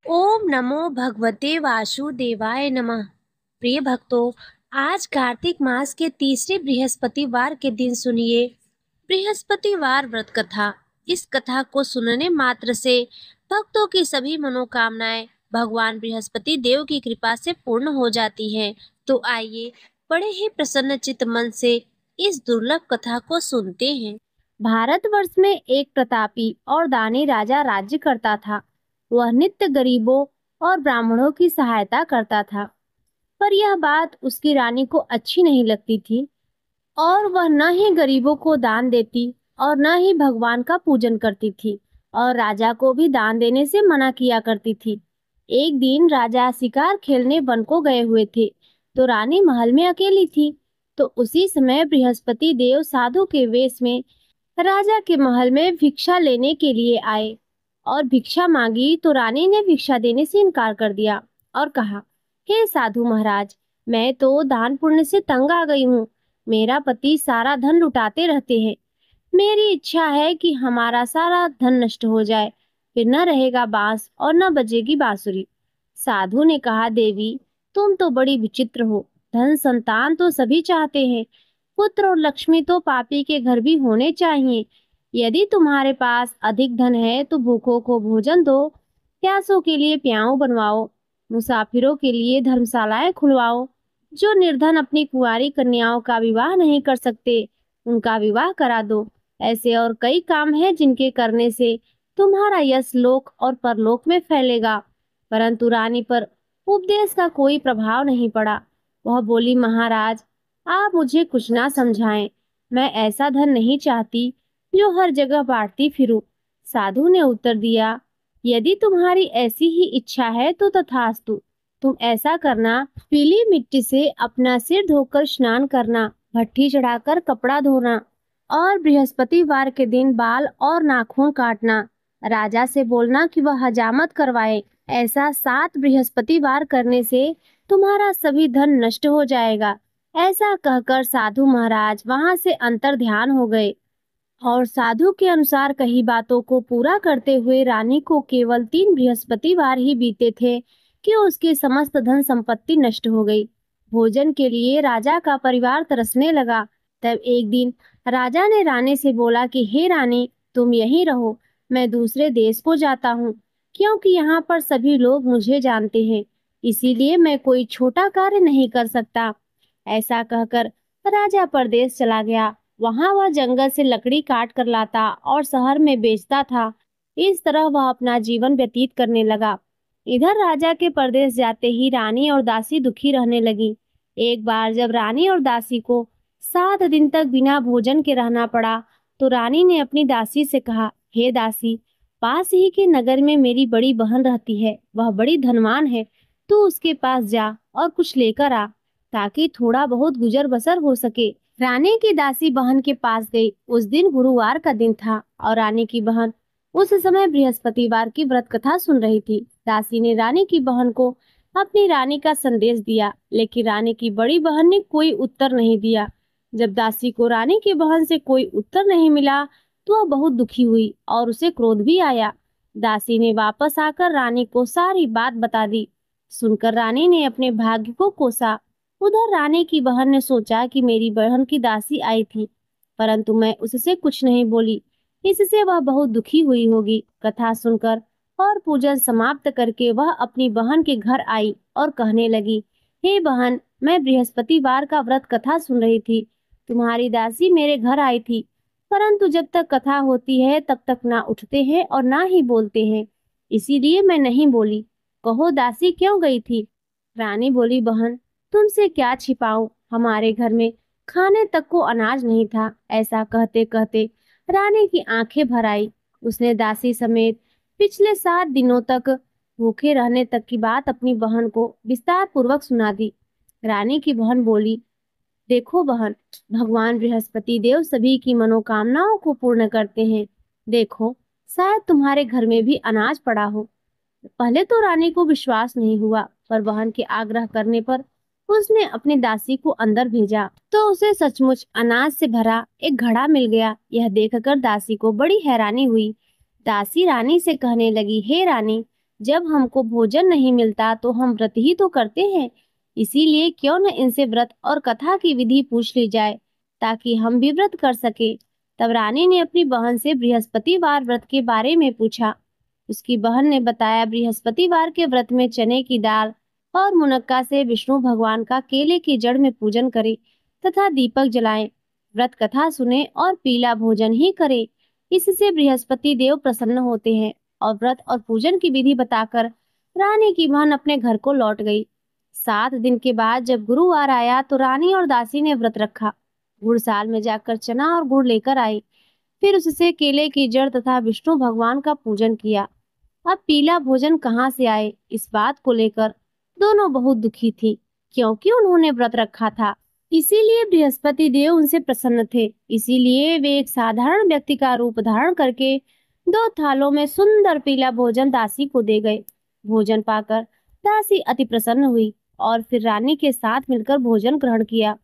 ओम नमो भगवते वासुदेवाय नमः। प्रिय भक्तों, आज कार्तिक मास के तीसरे बृहस्पतिवार के दिन सुनिए बृहस्पतिवार व्रत कथा। इस कथा को सुनने मात्र से भक्तों की सभी मनोकामनाएं भगवान बृहस्पति देव की कृपा से पूर्ण हो जाती हैं। तो आइए बड़े ही प्रसन्न चित्त मन से इस दुर्लभ कथा को सुनते हैं। भारतवर्ष में एक प्रतापी और दानी राजा राज्य करता था। वह नित्य गरीबों और ब्राह्मणों की सहायता करता था, पर यह बात उसकी रानी को अच्छी नहीं लगती थी और वह न ही गरीबों को दान देती और न ही भगवान का पूजन करती थी और राजा को भी दान देने से मना किया करती थी। एक दिन राजा शिकार खेलने वन को गए हुए थे, तो रानी महल में अकेली थी। तो उसी समय बृहस्पति देव साधु के वेश में राजा के महल में भिक्षा लेने के लिए आए और भिक्षा मांगी, तो रानी ने भिक्षा देने से इनकार कर दिया और कहा, हे साधु महाराज, मैं तो दान पुण्य से तंग आ गई हूँ। मेरा पति सारा धन लुटाते रहते हैं। मेरी इच्छा है कि हमारा सारा धन नष्ट हो जाए, फिर न रहेगा बांस और न बजेगी बांसुरी। साधु ने कहा, देवी, तुम तो बड़ी विचित्र हो। धन संतान तो सभी चाहते हैं, पुत्र और लक्ष्मी तो पापी के घर भी होने चाहिए। यदि तुम्हारे पास अधिक धन है तो भूखों को भोजन दो, प्यासों के लिए प्याऊ बनवाओ, मुसाफिरों के लिए धर्मशालाएं खुलवाओ। जो निर्धन अपनी कुंवारी कन्याओं का विवाह नहीं कर सकते, उनका विवाह करा दो। ऐसे और कई काम हैं जिनके करने से तुम्हारा यश लोक और परलोक में फैलेगा। परंतु रानी पर उपदेश का कोई प्रभाव नहीं पड़ा। वह बोली, महाराज, आप मुझे कुछ ना समझाएं। मैं ऐसा धन नहीं चाहती जो हर जगह बांटती फिरूं। साधु ने उत्तर दिया, यदि तुम्हारी ऐसी ही इच्छा है तो तथास्तु। तुम ऐसा करना, पीली मिट्टी से अपना सिर धोकर स्नान करना, भट्ठी चढ़ाकर कपड़ा धोना और बृहस्पतिवार के दिन बाल और नाखून काटना। राजा से बोलना कि वह हजामत करवाए। ऐसा 7 बृहस्पतिवार करने से तुम्हारा सभी धन नष्ट हो जाएगा। ऐसा कहकर साधु महाराज वहां से अंतर ध्यान हो गए और साधु के अनुसार कही बातों को पूरा करते हुए रानी को केवल 3 बृहस्पतिवार ही बीते थे कि उसकी समस्त धन संपत्ति नष्ट हो गई। भोजन के लिए राजा का परिवार तरसने लगा। तब एक दिन राजा ने रानी से बोला कि हे रानी, तुम यहीं रहो, मैं दूसरे देश को जाता हूँ, क्योंकि यहाँ पर सभी लोग मुझे जानते हैं, इसीलिए मैं कोई छोटा कार्य नहीं कर सकता। ऐसा कहकर राजा परदेश चला गया। वहां वह जंगल से लकड़ी काट कर लाता और शहर में बेचता था। इस तरह वह अपना जीवन व्यतीत करने लगा। इधर राजा के परदेश जाते ही रानी और दासी दुखी रहने लगी। एक बार जब रानी और दासी को 7 दिन तक बिना भोजन के रहना पड़ा, तो रानी ने अपनी दासी से कहा, हे दासी, पास ही के नगर में मेरी बड़ी बहन रहती है, वह बड़ी धनवान है। तू उसके पास जा और कुछ लेकर आ, ताकि थोड़ा बहुत गुजर बसर हो सके। रानी की दासी बहन के पास गई। उस दिन गुरुवार का दिन था और रानी की बहन उस समय बृहस्पतिवार की व्रत कथा सुन रही थी। दासी ने रानी की बहन को अपनी रानी का संदेश दिया, लेकिन रानी की बड़ी बहन ने कोई उत्तर नहीं दिया। जब दासी को रानी की बहन से कोई उत्तर नहीं मिला, तो वह बहुत दुखी हुई और उसे क्रोध भी आया। दासी ने वापस आकर रानी को सारी बात बता दी। सुनकर रानी ने अपने भाग्य को कोसा। उधर रानी की बहन ने सोचा कि मेरी बहन की दासी आई थी, परंतु मैं उससे कुछ नहीं बोली, इससे वह बहुत दुखी हुई होगी। कथा सुनकर और पूजन समाप्त करके वह अपनी बहन के घर आई और कहने लगी, हे बहन, मैं बृहस्पतिवार का व्रत कथा सुन रही थी। तुम्हारी दासी मेरे घर आई थी, परंतु जब तक कथा होती है तब तक ना उठते हैं और ना ही बोलते हैं, इसीलिए मैं नहीं बोली। कहो दासी क्यों गई थी? रानी बोली, बहन, तुमसे क्या छिपाऊं, हमारे घर में खाने तक को अनाज नहीं था। ऐसा कहते कहते रानी की आंखें भर आई। उसने दासी समेत पिछले 7 दिनों तक भूखे रहने तक की बात अपनी बहन को विस्तार पूर्वक सुना दी। रानी की बहन बोली, देखो बहन, भगवान बृहस्पति देव सभी की मनोकामनाओं को पूर्ण करते हैं। देखो, शायद तुम्हारे घर में भी अनाज पड़ा हो। पहले तो रानी को विश्वास नहीं हुआ, पर बहन के आग्रह करने पर उसने अपनी दासी को अंदर भेजा, तो उसे सचमुच अनाज से भरा एक घड़ा मिल गया। यह देखकर दासी को बड़ी हैरानी हुई। दासी रानी से कहने लगी, हे रानी, जब हमको भोजन नहीं मिलता तो हम व्रत ही तो करते हैं। इसीलिए क्यों न इनसे व्रत और कथा की विधि पूछ ली जाए, ताकि हम भी व्रत कर सके। तब रानी ने अपनी बहन से बृहस्पतिवार व्रत के बारे में पूछा। उसकी बहन ने बताया, बृहस्पतिवार के व्रत में चने की दाल और मुनक्का से विष्णु भगवान का केले की जड़ में पूजन करें तथा दीपक जलाएं, व्रत कथा सुने और पीला भोजन ही करें। इससे बृहस्पति देव प्रसन्न होते हैं। और व्रत और पूजन की विधि बताकर रानी की बहन अपने घर को लौट गई। 7 दिन के बाद जब गुरुवार आया तो रानी और दासी ने व्रत रखा। गुड़साल में जाकर चना और गुड़ लेकर आई। फिर उससे केले की जड़ तथा विष्णु भगवान का पूजन किया। अब पीला भोजन कहाँ से आए, इस बात को लेकर दोनों बहुत दुखी थी, क्योंकि उन्होंने व्रत रखा था। इसीलिए बृहस्पति देव उनसे प्रसन्न थे। इसीलिए वे एक साधारण व्यक्ति का रूप धारण करके 2 थालों में सुंदर पीला भोजन दासी को दे गए। भोजन पाकर दासी अति प्रसन्न हुई और फिर रानी के साथ मिलकर भोजन ग्रहण किया।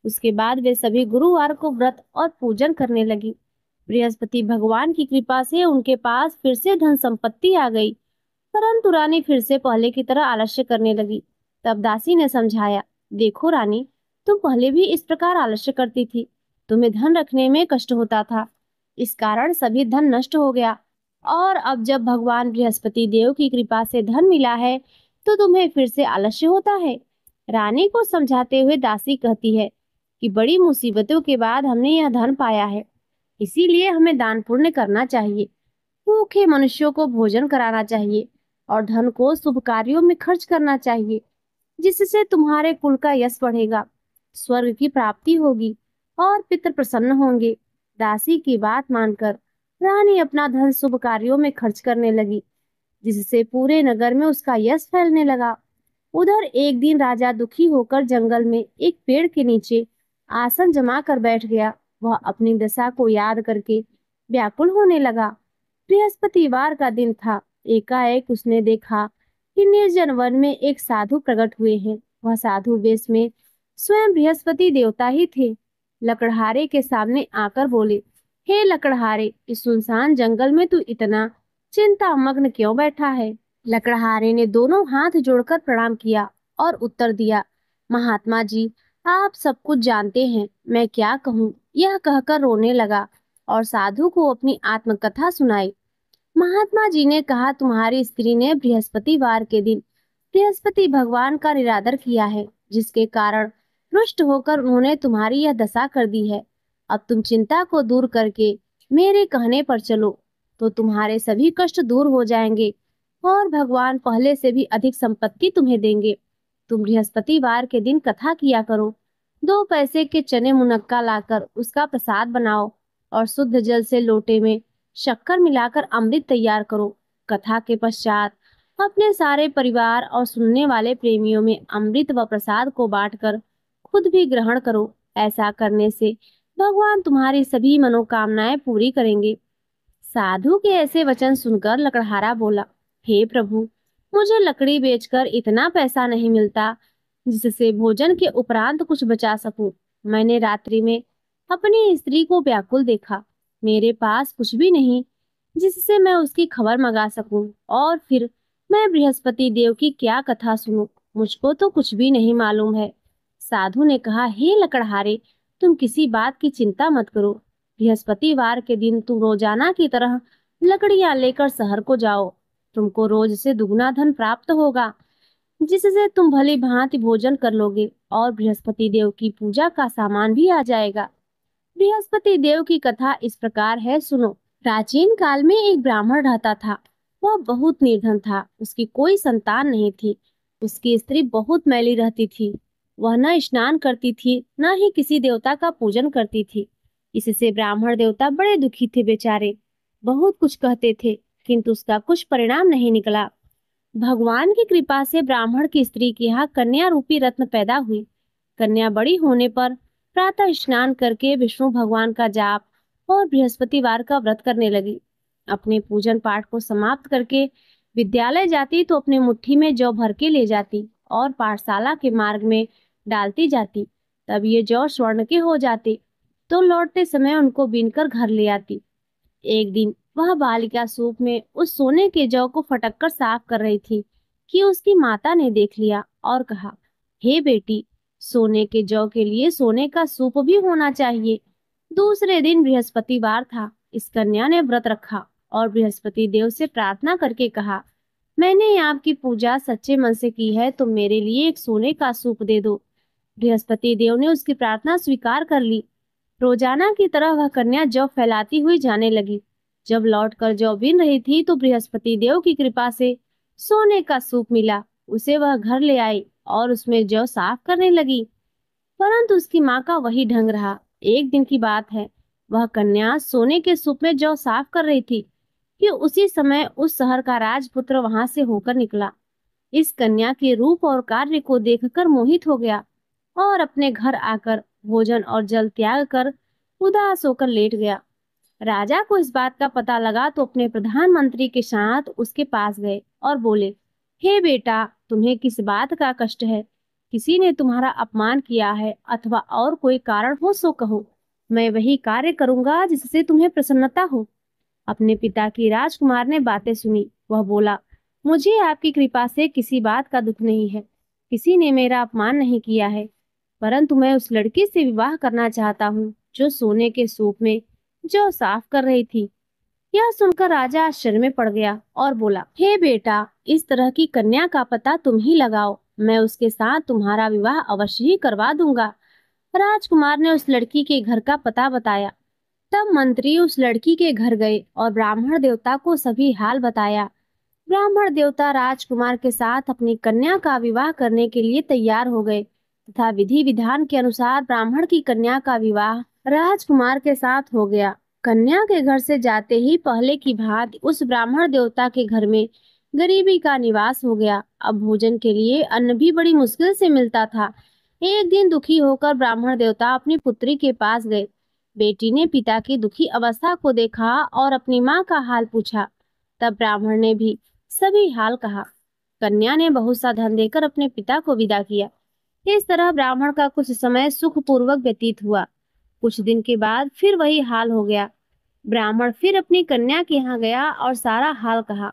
उसके बाद वे सभी गुरुवार को व्रत और पूजन करने लगी। बृहस्पति भगवान की कृपा से उनके पास फिर से धन संपत्ति आ गई, परंतु रानी फिर से पहले की तरह आलस्य करने लगी। तब दासी ने समझाया, देखो रानी, तुम पहले भी इस प्रकार आलस्य करती थी। तुम्हें धन रखने में कष्ट होता था, इस कारण सभी धन नष्ट हो गया। और अब जब भगवान बृहस्पति देव की कृपा से धन मिला है तो तुम्हें फिर से आलस्य होता है। रानी को समझाते हुए दासी कहती है कि बड़ी मुसीबतों के बाद हमने यह धन पाया है, इसीलिए हमें दान पुण्य करना चाहिए, भूखे मनुष्यों को भोजन कराना चाहिए और धन को शुभ कार्यों में खर्च करना चाहिए, जिससे तुम्हारे कुल का यश बढ़ेगा, स्वर्ग की प्राप्ति होगी और पितृ प्रसन्न होंगे। दासी की बात मानकर रानी अपना धन शुभ कार्यों में खर्च करने लगी, जिससे पूरे नगर में उसका यश फैलने लगा। उधर एक दिन राजा दुखी होकर जंगल में एक पेड़ के नीचे आसन जमा कर बैठ गया। वह अपनी दशा को याद करके व्याकुल होने लगा। बृहस्पतिवार का दिन था। एकाएक उसने देखा कि निर्जन वन में एक साधु प्रकट हुए हैं। वह साधु वेश में स्वयं बृहस्पति देवता ही थे। लकड़हारे के सामने आकर बोले, हे लकड़हारे, इस सुनसान जंगल में तू इतना चिंता मग्न क्यों बैठा है? लकड़हारे ने दोनों हाथ जोड़कर प्रणाम किया और उत्तर दिया, महात्मा जी, आप सब कुछ जानते हैं, मैं क्या कहूँ। यह कहकर रोने लगा और साधु को अपनी आत्मकथा सुनाई। महात्मा जी ने कहा, तुम्हारी स्त्री ने बृहस्पतिवार के दिन बृहस्पति भगवान का निरादर किया है, जिसके कारण रुष्ट होकर उन्होंने तुम्हारी यह दशा कर दी है। अब तुम चिंता को दूर करके मेरे कहने पर चलो तो तुम्हारे सभी कष्ट दूर हो जाएंगे और भगवान पहले से भी अधिक संपत्ति तुम्हें देंगे। तुम बृहस्पतिवार के दिन कथा किया करो। 2 पैसे के चने मुनक्का लाकर उसका प्रसाद बनाओ और शुद्ध जल से लोटे में शक्कर मिलाकर अमृत तैयार करो। कथा के पश्चात अपने सारे परिवार और सुनने वाले प्रेमियों में अमृत व प्रसाद को बांटकर खुद भी ग्रहण करो। ऐसा करने से भगवान तुम्हारी सभी मनोकामनाएं पूरी करेंगे। साधु के ऐसे वचन सुनकर लकड़हारा बोला, हे प्रभु, मुझे लकड़ी बेचकर इतना पैसा नहीं मिलता जिससे भोजन के उपरांत कुछ बचा सकूं। मैंने रात्रि में अपनी स्त्री को व्याकुल देखा। मेरे पास कुछ भी नहीं जिससे मैं उसकी खबर मंगा सकूं, और फिर मैं बृहस्पति देव की क्या कथा सुनूं? मुझको तो कुछ भी नहीं मालूम है। साधु ने कहा, हे लकड़हारे, तुम किसी बात की चिंता मत करो। बृहस्पतिवार के दिन तुम रोजाना की तरह लकड़ियां लेकर शहर को जाओ। तुमको रोज से दुगना धन प्राप्त होगा, जिससे तुम भली भांति भोजन कर लोगे और बृहस्पति देव की पूजा का सामान भी आ जाएगा। बृहस्पति देव की कथा इस प्रकार है, सुनो। प्राचीन काल में एक ब्राह्मण रहता था। वह बहुत निर्धन था। उसकी कोई संतान नहीं थी। उसकी स्त्री बहुत मैली रहती थी। वह न स्नान करती थी, न ही किसी देवता का पूजन करती थी। इससे ब्राह्मण देवता बड़े दुखी थे बेचारे। बहुत कुछ कहते थे, किंतु उसका कुछ परिणाम नहीं निकला। भगवान की कृपा से ब्राह्मण की स्त्री के यहाँ कन्या रूपी रत्न पैदा हुई। कन्या बड़ी होने पर प्रातः स्नान करके विष्णु भगवान का जाप और बृहस्पतिवार का व्रत करने लगी। अपने पूजन पाठ को समाप्त करके विद्यालय जाती तो अपने मुट्ठी में जौ भर के ले जाती और पाठशाला के मार्ग में डालती जाती। तब ये जौ स्वर्ण के हो जाते तो लौटते समय उनको बीनकर घर ले आती। एक दिन वह बालिका सूप में उस सोने के जौ को फटक कर साफ कर रही थी कि उसकी माता ने देख लिया और कहा, हे बेटी, सोने के जौ के लिए सोने का सूप भी होना चाहिए। दूसरे दिन बृहस्पतिवार था। इस कन्या ने व्रत रखा और बृहस्पति देव से प्रार्थना करके कहा, मैंने आपकी पूजा सच्चे मन से की है, तो मेरे लिए एक सोने का सूप दे दो। बृहस्पति देव ने उसकी प्रार्थना स्वीकार कर ली। रोजाना की तरह वह कन्या जौ फैलाती हुई जाने लगी। जब लौटकर जौ बीन रही थी तो बृहस्पति देव की कृपा से सोने का सूप मिला। उसे वह घर ले आई और उसमें जौ साफ करने लगी, परंतु उसकी माँ का वही ढंग रहा। एक दिन की बात है, वह कन्या सोने के सूप में जौ साफ कर रही थी कि उसी समय उस शहर का राजपुत्र वहां से होकर निकला। इस कन्या के रूप और कार्य को देखकर मोहित हो गया और अपने घर आकर भोजन और जल त्याग कर उदास होकर लेट गया। राजा को इस बात का पता लगा तो अपने प्रधानमंत्री के साथ उसके पास गए और बोले, हे बेटा, तुम्हें किस बात का कष्ट है? किसी ने तुम्हारा अपमान किया है अथवा और कोई कारण हो सो कहो। मैं वही कार्य करूंगा जिससे तुम्हें प्रसन्नता हो। अपने पिता की राजकुमार ने बातें सुनी। वह बोला, मुझे आपकी कृपा से किसी बात का दुख नहीं है। किसी ने मेरा अपमान नहीं किया है, परंतु मैं उस लड़की से विवाह करना चाहता हूँ जो सोने के सूप में जो साफ कर रही थी। यह सुनकर राजा आश्चर्य में पड़ गया और बोला, हे बेटा, इस तरह की कन्या का पता तुम ही लगाओ। मैं उसके साथ तुम्हारा विवाह अवश्य ही करवा दूंगा। राजकुमार ने उस लड़की के घर का पता बताया। तब मंत्री उस लड़की के घर गए और ब्राह्मण देवता को सभी हाल बताया। ब्राह्मण देवता राजकुमार के साथ अपनी कन्या का विवाह करने के लिए तैयार हो गए तथा विधि विधान के अनुसार ब्राह्मण की कन्या का विवाह राजकुमार के साथ हो गया। कन्या के घर से जाते ही पहले की भांति उस ब्राह्मण देवता के घर में गरीबी का निवास हो गया। अब भोजन के लिए अन्न भी बड़ी मुश्किल से मिलता था। एक दिन दुखी होकर ब्राह्मण देवता अपनी पुत्री के पास गए। बेटी ने पिता की दुखी अवस्था को देखा और अपनी माँ का हाल पूछा। तब ब्राह्मण ने भी सभी हाल कहा। कन्या ने बहुत सा धन देकर अपने पिता को विदा किया। इस तरह ब्राह्मण का कुछ समय सुखपूर्वक व्यतीत हुआ। कुछ दिन के बाद फिर वही हाल हो गया। ब्राह्मण फिर अपनी कन्या के यहाँ गया और सारा हाल कहा।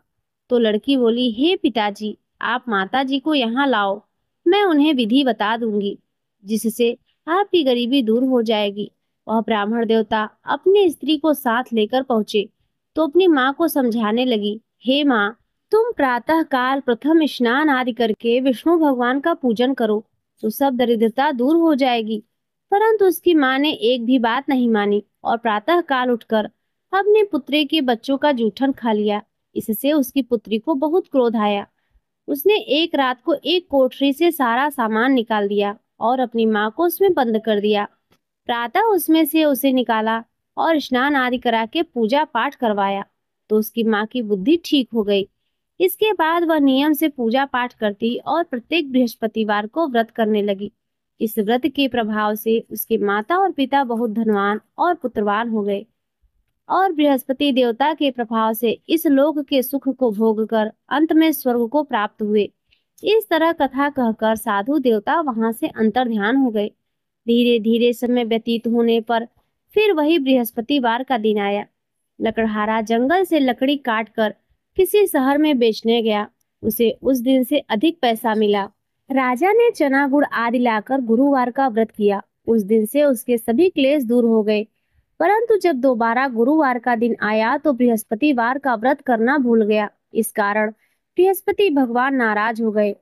तो लड़की बोली, हे पिताजी, आप माताजी को यहाँ लाओ, मैं उन्हें विधि बता दूंगी जिससे आपकी गरीबी दूर हो जाएगी। वह ब्राह्मण देवता अपनी स्त्री को साथ लेकर पहुंचे तो अपनी माँ को समझाने लगी, हे माँ, तुम प्रातः काल प्रथम स्नान आदि करके विष्णु भगवान का पूजन करो तो सब दरिद्रता दूर हो जाएगी। परंतु उसकी माँ ने एक भी बात नहीं मानी और प्रातः काल उठकर अपने पुत्री के बच्चों का जूठन खा लिया। इससे उसकी पुत्री को बहुत क्रोध आया। उसने एक रात को एक कोठरी से सारा सामान निकाल दिया और अपनी माँ को उसमें बंद कर दिया। प्रातः उसमें से उसे निकाला और स्नान आदि करा के पूजा पाठ करवाया तो उसकी माँ की बुद्धि ठीक हो गई। इसके बाद वह नियम से पूजा पाठ करती और प्रत्येक बृहस्पतिवार को व्रत करने लगी। इस व्रत के प्रभाव से उसके माता और पिता बहुत धनवान और पुत्रवान हो गए और बृहस्पति देवता के प्रभाव से इस लोक के सुख को भोगकर अंत में स्वर्ग को प्राप्त हुए। इस तरह कथा कहकर साधु देवता वहां से अंतर्ध्यान हो गए। धीरे धीरे समय व्यतीत होने पर फिर वही बृहस्पतिवार का दिन आया। लकड़हारा जंगल से लकड़ी काटकर किसी शहर में बेचने गया। उसे उस दिन से अधिक पैसा मिला। राजा ने चना गुड़ आदि लाकर गुरुवार का व्रत किया। उस दिन से उसके सभी क्लेश दूर हो गए। परंतु जब दोबारा गुरुवार का दिन आया तो बृहस्पतिवार का व्रत करना भूल गया। इस कारण बृहस्पति भगवान नाराज हो गए।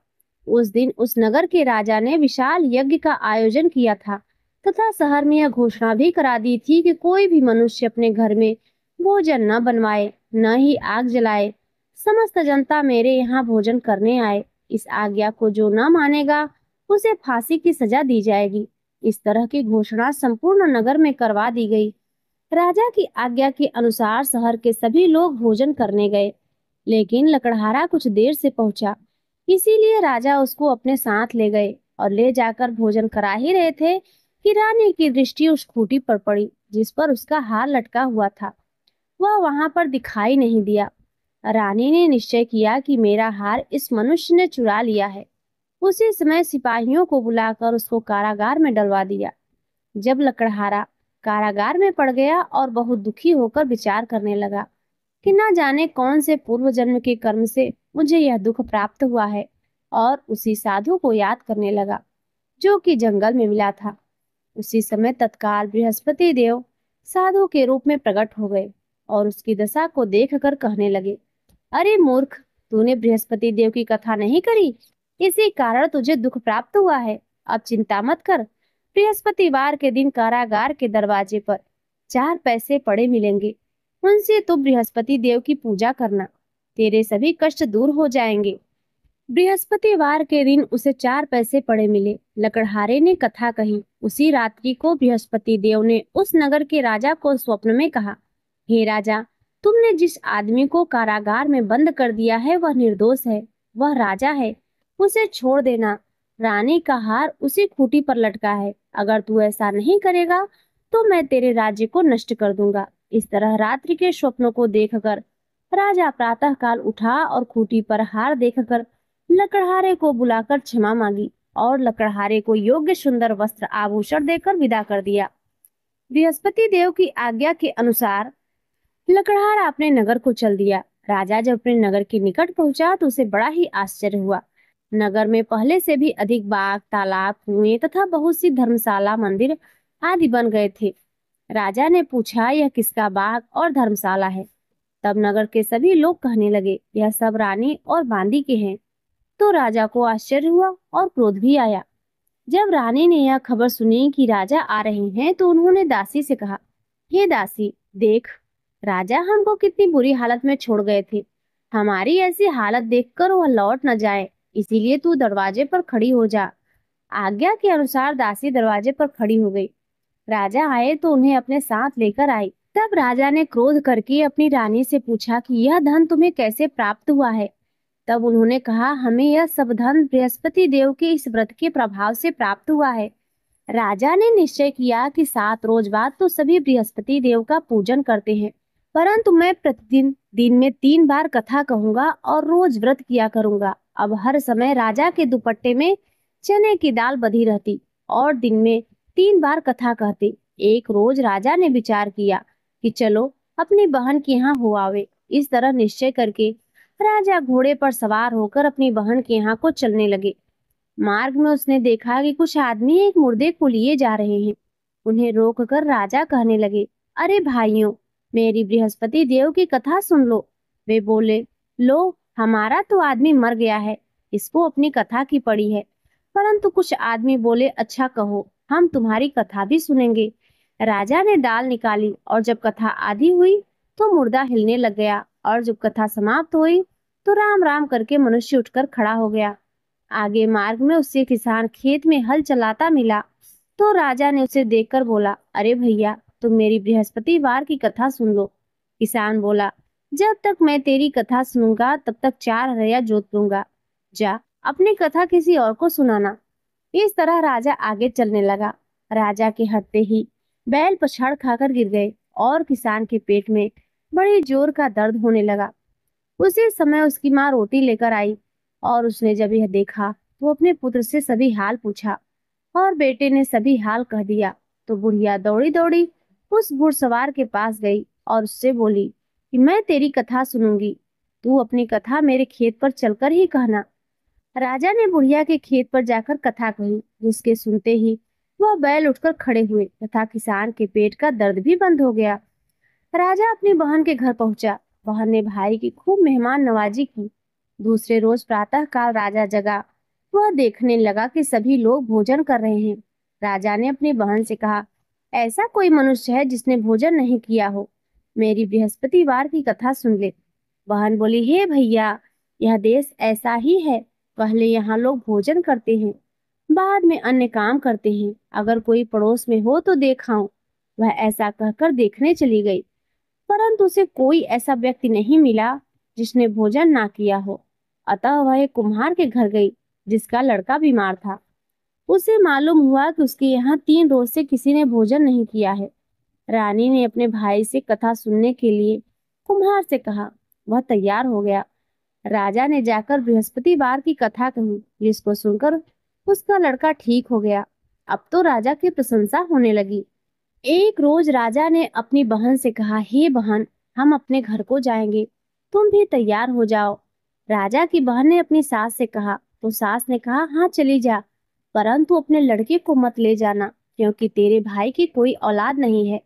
उस दिन उस नगर के राजा ने विशाल यज्ञ का आयोजन किया था तथा शहर में यह घोषणा भी करा दी थी कि कोई भी मनुष्य अपने घर में भोजन न बनवाए, न ही आग जलाए। समस्त जनता मेरे यहाँ भोजन करने आए। इस आज्ञा को जो न मानेगा उसे फांसी की सजा दी जाएगी। इस तरह की घोषणा संपूर्ण नगर में करवा दी गई। राजा की आज्ञा के अनुसार शहर के सभी लोग भोजन करने गए, लेकिन लकड़हारा कुछ देर से पहुंचा। इसीलिए राजा उसको अपने साथ ले गए और ले जाकर भोजन करा ही रहे थे कि रानी की दृष्टि उस खूंटी पर पड़ी जिस पर उसका हार लटका हुआ था। वह वहां पर दिखाई नहीं दिया। रानी ने निश्चय किया कि मेरा हार इस मनुष्य ने चुरा लिया है। उसी समय सिपाहियों को बुलाकर उसको कारागार में डलवा दिया। जब लकड़हारा कारागार में पड़ गया और बहुत दुखी होकर विचार करने लगा, कि न जाने कौन से पूर्व जन्म के कर्म से मुझे यह दुख प्राप्त हुआ है, और उसी साधु को याद करने लगा जो कि जंगल में मिला था। उसी समय तत्काल बृहस्पति देव साधु के रूप में प्रकट हो गए और उसकी दशा को देखकर कहने लगे, अरे मूर्ख, तूने बृहस्पति देव की कथा नहीं करी, इसी कारण तुझे दुख प्राप्त हुआ है। अब चिंता मत कर, बृहस्पतिवार के दिन कारागार के दरवाजे पर 4 पैसे पड़े मिलेंगे, उनसे तो बृहस्पति देव की पूजा करना, तेरे सभी कष्ट दूर हो जाएंगे। बृहस्पतिवार के दिन उसे 4 पैसे पड़े मिले। लकड़हारे ने कथा कही। उसी रात्रि को बृहस्पति देव ने उस नगर के राजा को स्वप्न में कहा, हे राजा, तुमने जिस आदमी को कारागार में बंद कर दिया है वह निर्दोष है, वह राजा है, उसे छोड़ देना। रानी का हार उसी खूंटी पर लटका है, अगर तू ऐसा नहीं करेगा तो मैं तेरे राज्य को नष्ट कर दूंगा। इस तरह रात्रि के स्वप्नों को देखकर राजा प्रातः काल उठा और खूंटी पर हार देखकर लकड़हारे को बुलाकर क्षमा मांगी और लकड़हारे को योग्य सुंदर वस्त्र आभूषण देकर विदा कर दिया। बृहस्पति देव की आज्ञा के अनुसार लकड़हारा अपने नगर को चल दिया। राजा जब अपने नगर के निकट पहुंचा तो उसे बड़ा ही आश्चर्य हुआ। नगर में पहले से भी अधिक बाग, तालाब, कुएं तथा बहुत सी धर्मशाला, मंदिर आदि बन गए थे। राजा ने पूछा, यह किसका बाग और धर्मशाला है? तब नगर के सभी लोग कहने लगे, यह सब रानी और बांदी के हैं। तो राजा को आश्चर्य हुआ और क्रोध भी आया। जब रानी ने यह खबर सुनी कि राजा आ रहे हैं तो उन्होंने दासी से कहा, हे दासी, देख, राजा हमको कितनी बुरी हालत में छोड़ गए थे। हमारी ऐसी हालत देखकर वह लौट न जाए, इसीलिए तू दरवाजे पर खड़ी हो जा। आज्ञा के अनुसार दासी दरवाजे पर खड़ी हो गई। राजा आए तो उन्हें अपने साथ लेकर आई। तब राजा ने क्रोध करके अपनी रानी से पूछा कि यह धन तुम्हें कैसे प्राप्त हुआ है? तब उन्होंने कहा, हमें यह सब धन बृहस्पति देव के इस व्रत के प्रभाव से प्राप्त हुआ है। राजा ने निश्चय किया कि 7 रोज बाद तो सभी बृहस्पति देव का पूजन करते हैं, परंतु मैं प्रतिदिन दिन में 3 बार कथा कहूंगा और रोज व्रत किया करूंगा। अब हर समय राजा के दुपट्टे में चने की दाल बधी रहती और दिन में 3 बार कथा कहते। एक रोज राजा ने विचार किया कि चलो अपनी बहन के यहाँ हो आवे। इस तरह निश्चय करके राजा घोड़े पर सवार होकर अपनी बहन के यहाँ को चलने लगे। मार्ग में उसने देखा कि कुछ आदमी एक मुर्दे को लिए जा रहे हैं। उन्हें रोककर राजा कहने लगे, अरे भाइयों, मेरी बृहस्पति देव की कथा सुन लो। वे बोले, लो, हमारा तो आदमी मर गया है, इसको अपनी कथा की पड़ी है। परंतु कुछ आदमी बोले, अच्छा कहो, हम तुम्हारी कथा भी सुनेंगे। राजा ने दाल निकाली और जब कथा आधी हुई तो मुर्दा हिलने लग गया, और जब कथा समाप्त हुई तो राम राम करके मनुष्य उठकर खड़ा हो गया। आगे मार्ग में उससे किसान खेत में हल चलाता मिला तो राजा ने उसे देखकर बोला, अरे भैया, तुम मेरी बृहस्पतिवार की कथा सुन लो। किसान बोला, जब तक मैं तेरी कथा सुनूंगा तब तक 4 हरया जोत लूंगा। जा, अपनी कथा किसी और को सुनाना। इस तरह राजा आगे चलने लगा। राजा के हटते ही बैल पछाड़ खाकर गिर गए और किसान के पेट में बड़ी जोर का दर्द होने लगा। उसी समय उसकी माँ रोटी लेकर आई और उसने जब यह देखा तो अपने पुत्र से सभी हाल पूछा और बेटे ने सभी हाल कह दिया। तो बुढ़िया दौड़ी दौड़ी उस घुड़सवार के पास गई और उससे बोली कि मैं तेरी कथा सुनूंगी, तू अपनी कथा मेरे खेत पर चलकर ही कहना। राजा ने बुढ़िया के खेत पर जाकर कथा कही, जिसके सुनते ही वह बैल उठकर खड़े हुए तथा किसान के पेट का दर्द भी बंद हो गया। राजा अपनी बहन के घर पहुंचा। बहन ने भाई की खूब मेहमान नवाजी की। दूसरे रोज प्रातः काल राजा जगा। वह देखने लगा कि सभी लोग भोजन कर रहे हैं। राजा ने अपनी बहन से कहा, ऐसा कोई मनुष्य है जिसने भोजन नहीं किया हो? मेरी बृहस्पतिवार की कथा सुन ले। बहन बोली, हे भैया, यह देश ऐसा ही है। पहले यहाँ लोग भोजन करते हैं, बाद में अन्य काम करते हैं। अगर कोई पड़ोस में हो तो देखाऊं। वह ऐसा कहकर देखने चली गई, परंतु उसे कोई ऐसा व्यक्ति नहीं मिला जिसने भोजन ना किया हो। अतः वह एक कुम्हार के घर गई जिसका लड़का बीमार था। उसे मालूम हुआ कि उसके यहाँ 3 रोज से किसी ने भोजन नहीं किया है। रानी ने अपने भाई से कथा सुनने के लिए कुम्हार से कहा। वह तैयार हो गया। राजा ने जाकर बृहस्पतिवार की कथा कही, जिसको सुनकर उसका लड़का ठीक हो गया। अब तो राजा की प्रशंसा होने लगी। एक रोज राजा ने अपनी बहन से कहा, हे बहन, हम अपने घर को जाएंगे, तुम भी तैयार हो जाओ। राजा की बहन ने अपनी सास से कहा, तो सास ने कहा, हाँ चली जा, परंतु अपने लड़के को मत ले जाना, क्योंकि तेरे भाई की कोई औलाद नहीं है।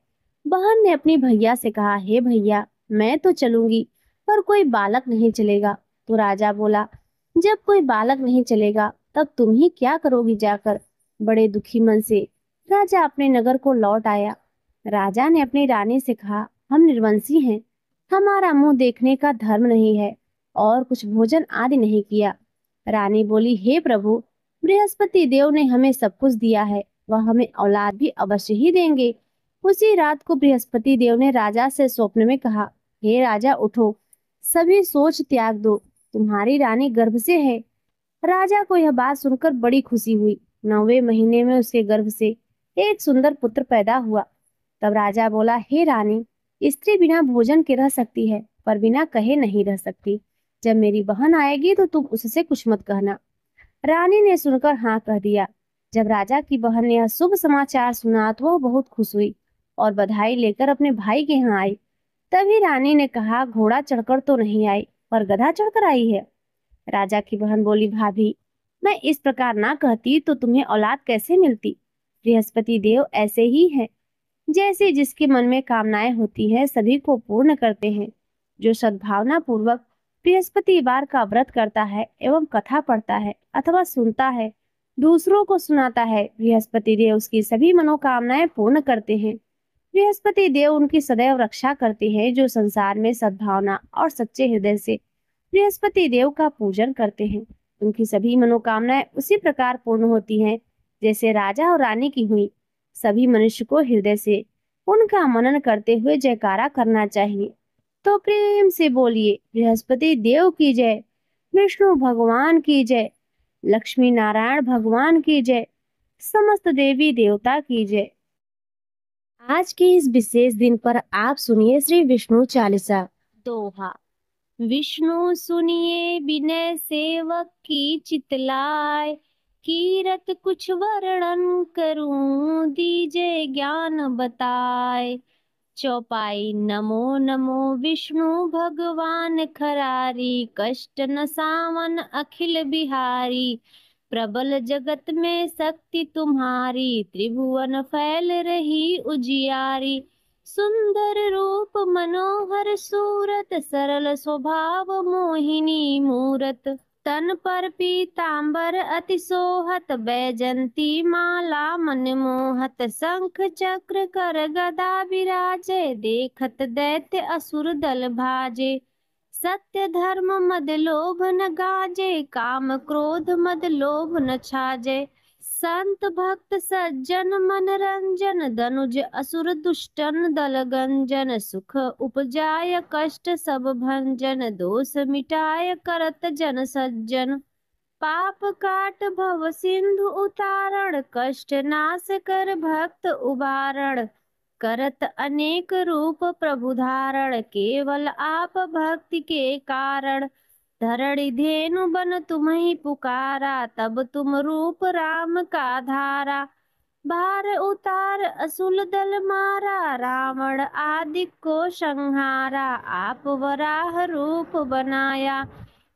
बहन ने अपनी भैया से कहा, हे भैया, मैं तो चलूंगी, पर कोई बालक नहीं चलेगा। तो राजा बोला, जब कोई बालक नहीं चलेगा, तब तुम ही क्या करोगी जाकर। बड़े दुखी मन से राजा अपने नगर को लौट आया। राजा ने अपनी रानी से कहा, हम निर्वंशी हैं, हमारा मुंह देखने का धर्म नहीं है, और कुछ भोजन आदि नहीं किया। रानी बोली, हे प्रभु, बृहस्पति देव ने हमें सब कुछ दिया है, वह हमें औलाद भी अवश्य ही देंगे। उसी रात को बृहस्पति देव ने राजा से स्वप्न में कहा, हे राजा उठो, सभी सोच त्याग दो, तुम्हारी रानी गर्भ से है। राजा को यह बात सुनकर बड़ी खुशी हुई। 9वें महीने में उसके गर्भ से एक सुंदर पुत्र पैदा हुआ। तब राजा बोला, हे रानी, स्त्री बिना भोजन के रह सकती है, पर बिना कहे नहीं रह सकती। जब मेरी बहन आएगी तो तुम उससे कुछ मत कहना। रानी ने सुनकर हाँ कह दिया। जब राजा की बहन ने यह शुभ समाचार सुना तो वह बहुत खुश हुई और बधाई लेकर अपने भाई के यहाँ आई। तभी रानी ने कहा, घोड़ा चढ़कर तो नहीं आई, पर गधा चढ़कर आई है। राजा की बहन बोली, भाभी, मैं इस प्रकार ना कहती तो तुम्हें औलाद कैसे मिलती। बृहस्पति देव ऐसे ही हैं, जैसे जिसके मन में कामनाएं होती है सभी को पूर्ण करते हैं। जो सद्भावना पूर्वक बृहस्पतिवार का व्रत करता है एवं कथा पढ़ता है अथवा सुनता है, दूसरों को सुनाता है, बृहस्पति देव उसकी सभी मनोकामनाएं पूर्ण करते हैं। बृहस्पति देव उनकी सदैव रक्षा करते हैं जो संसार में सद्भावना और सच्चे हृदय से बृहस्पति देव का पूजन करते हैं। उनकी सभी मनोकामनाएं उसी प्रकार पूर्ण होती हैं जैसे राजा और रानी की हुई। सभी मनुष्य को हृदय से उनका मनन करते हुए जयकारा करना चाहिए। तो प्रेम से बोलिए, बृहस्पति देव की जय, विष्णु भगवान की जय, लक्ष्मी नारायण भगवान की जय, समस्त देवी देवता की जय। आज के इस विशेष दिन पर आप सुनिए श्री विष्णु चालीसा। दोहा। विष्णु सुनिए विनय सेवक की चितलाय, कीरत कुछ वर्णन करूं दीजे ज्ञान बताए। चौपाई। नमो नमो विष्णु भगवान खरारी, कष्ट न सावन अखिल बिहारी। प्रबल जगत में शक्ति तुम्हारी, त्रिभुवन फैल रही उजियारी। सुंदर रूप मनोहर सूरत, सरल स्वभाव मोहिनी मूरत। तन पर पीतांबर अति सोहत, बैजंती माला मन मोहत। शंख चक्र कर गदा विराजे, देखत दैत्य असुर दल भाजे। सत्य धर्म मद लोभ न गाजे, काम क्रोध मद लोभ न छाजे। संत भक्त सज्जन मन रंजन, दनुज असुर दुष्टन दल गंजन। सुख उपजाय कष्ट सब भंजन, दोष मिटाय करत जन सज्जन। पाप काट भव सिंधु उतारण, कष्ट नाश कर भक्त उबारण। करत अनेक रूप प्रभु धारण, केवल आप भक्ति के कारण। धरणि धेनु बन तुम्हि पुकारा, तब तुम रूप राम का धारा। भार उतार असुल दल मारा, रावण आदि को संहारा। आप वराह रूप बनाया,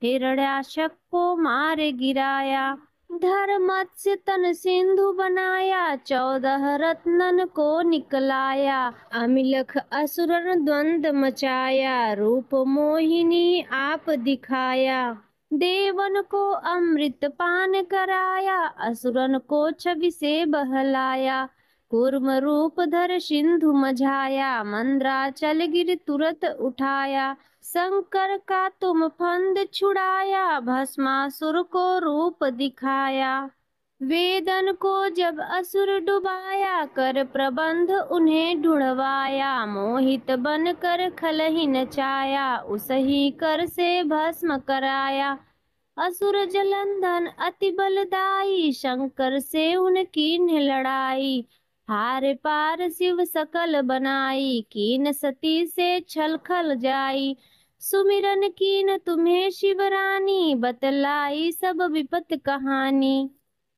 हिरण्याक्षप को मार गिराया। धर्मत्स्य तन सिंधु बनाया, 14 रत्नन को निकलाया। अमिलख असुरन द्वंद मचाया, रूप मोहिनी आप दिखाया। देवन को अमृत पान कराया, असुरन को छवि से बहलाया। कूर्म रूप धर सिंधु मझाया, मंद्राचल गिर तुरत उठाया। शंकर का तुम फंद छुड़ाया, भस्मासुर को रूप दिखाया। वेदन को जब असुर डुबाया, कर प्रबंध उन्हें ढूंढवाया। मोहित बन कर खलहि नचाया, उसही कर से भस्म कराया। असुर जलंधन अति बलदाई, शंकर से उनकी लड़ाई। हार पार शिव सकल बनाई, कीन सती से छल खल जाई। सुमिरन कीन तुम्हें शिवरानी, बतलाई सब विपत कहानी।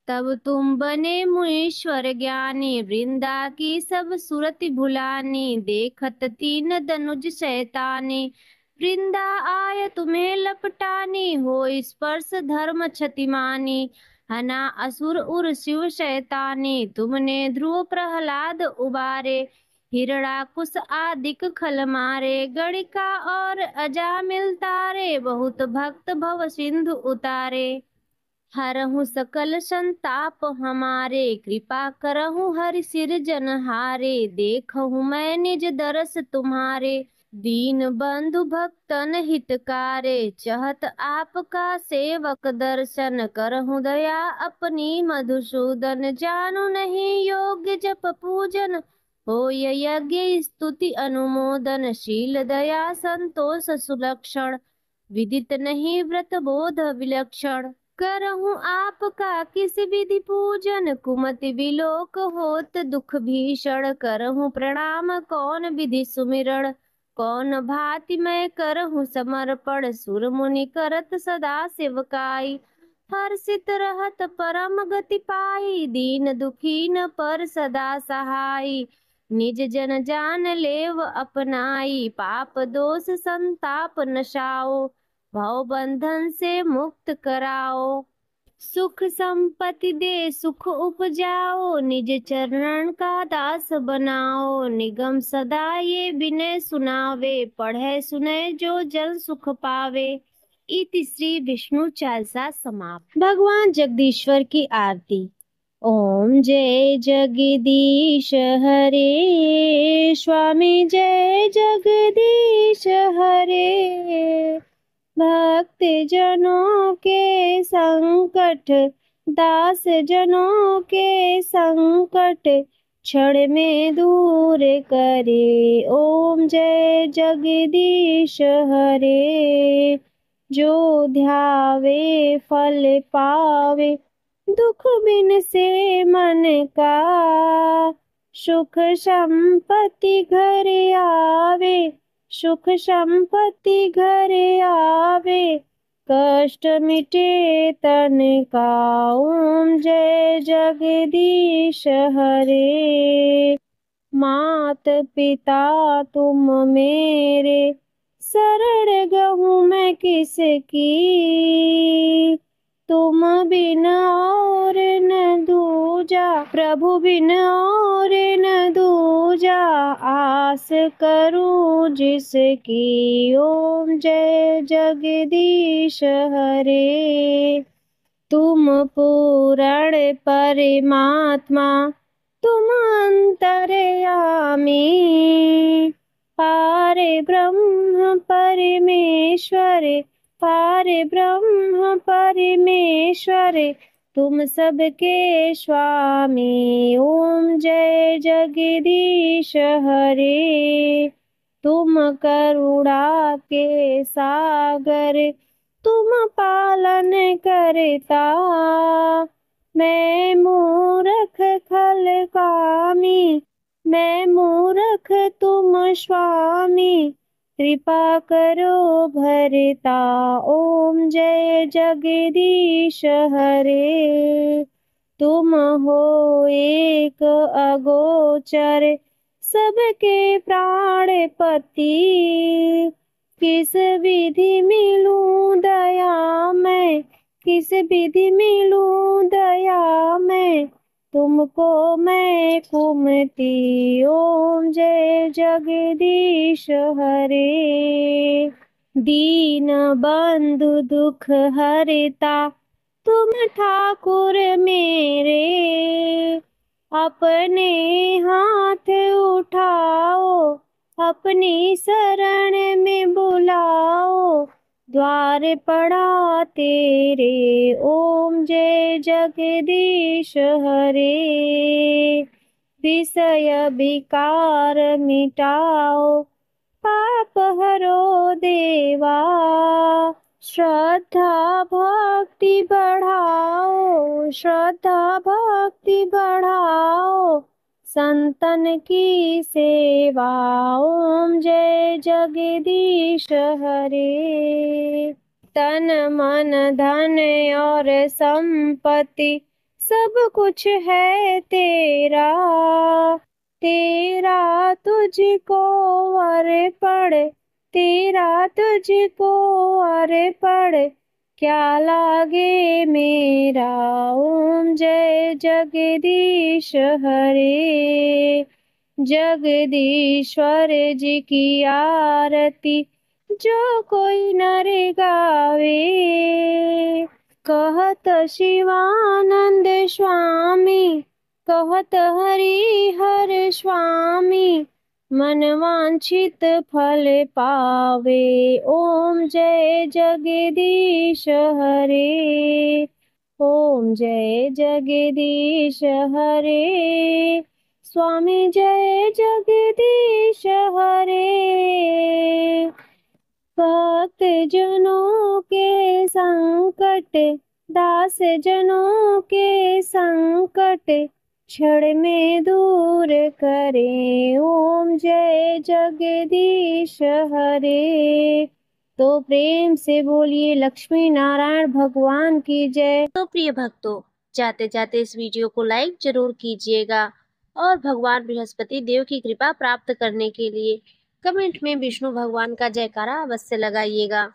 तब तुम बने मुनीश्वर ज्ञानी, वृंदा की सब सुरति भुलानी, देखत तीन दनुज शैतानी, वृंदा आय तुम्हें लपटानी, हो स्पर्श धर्म क्षतिमानी, हना असुर उर शिव शैतानी, तुमने ध्रुव प्रहलाद उबारे, हिरणाकुश आदिक खल मारे, गणिका और अजामिल तारे, बहुत भक्त भव सिंधु उतारे, हरहु सकल संताप हमारे, कृपा करहु हरि सिर जनहारे, देखहु मैं निज दरस तुम्हारे, दीन बंधु भक्तन हितकारे, चहत आपका सेवक दर्शन, करहु दया अपनी मधुसूदन, जानु नहीं योग्य जप पूजन, होय यज्ञ स्तुति अनुमोदन, शील दया संतोष सुलक्षण, विदित नहीं व्रत बोध विलक्षण, करहूँ आपका किस विधि पूजन, कुमति विलोक होत दुख भीषण, करहूँ प्रणाम कौन विधि सुमिरण, कौन भांति मैं करहूँ समर्पण, सुर मुनि करत सदा सेवकाई, हर्षित रहत परम गति पाई, दीन दुखीन पर सदा सहाई, निज जन जान लेव अपनाई, पाप दोष संताप नशाओ, भव बंधन से मुक्त कराओ, सुख संपत्ति दे सुख उपजाओ, निज चरण का दास बनाओ, निगम सदा ये विनय सुनावे, पढ़े सुने जो जन सुख पावे। इति श्री विष्णु चालीसा समाप्त। भगवान जगदीश्वर की आरती। ओम जय जगदीश हरे, स्वामी जय जगदीश हरे, भक्त जनों के संकट, दास जनों के संकट, क्षण में दूर करे, ओम जय जगदीश हरे, जो ध्यावे फल पावे, दुख बिन से मन का, सुख संपत्ति घर आवे, सुख संपत्ति घर आवे, कष्ट मिटे तन का, ओम जय जगदीश हरे, मात पिता तुम मेरे, शरण गहूँ मैं किसकी, तुम बिन और न दूजा, प्रभु बिन और न दूजा, आस करूं जिसकी, ओम जय जगदीश हरे, तुम पूर्ण परमात्मा, तुम अंतर्यामी, पारे ब्रह्म परमेश्वर, पारे ब्रह्म परमेश्वर, तुम सबके स्वामी, ओम जय जगदीश हरे, तुम करुणा के सागर, तुम पालन करता, मैं मूर्ख खल कामी, मैं मूर्ख तुम स्वामी, कृपा करो भरता, ओम जय जगदीश हरे, तुम हो एक अगोचर, सबके प्राणपति, किस विधि मिलूं दया मैं, किस विधि मिलूं दया मैं, तुमको मैं कुमति, ओम जय जगदीश हरे, दीन बंधु दुख हरता, तुम ठाकुर मेरे, अपने हाथ उठाओ, अपनी शरण में बुलाओ, द्वार पड़ा तेरे, ओम जय जगदीश हरे, विषय विकार मिटाओ, पाप हरो देवा, श्रद्धा भक्ति बढ़ाओ, श्रद्धा भक्ति बढ़ाओ, संतन की सेवा, ओम जय जगदीश हरे, तन मन धन और संपत्ति, सब कुछ है तेरा, तेरा तुझको अर्पण, तेरा तुझको अर्पण, क्या लागे मेरा। ओम जय जगदीश हरे, जगदीश्वर जी की आरती जो कोई नर गावे। कहत शिवानंद स्वामी, कहत हरि हर स्वामी, मन वांछित फल पावे। ओम जय जगदीश हरे, ओम जय जगदीश हरे, स्वामी जय जगदीश हरे। भक्त जनों के संकट, दास जनों के संकट, क्षण में दूर करे। ओम जय जगदीश हरे। तो प्रेम से बोलिए लक्ष्मी नारायण भगवान की जय। तो प्रिय भक्तों, जाते जाते इस वीडियो को लाइक जरूर कीजिएगा और भगवान बृहस्पति देव की कृपा प्राप्त करने के लिए कमेंट में विष्णु भगवान का जयकारा अवश्य लगाइएगा।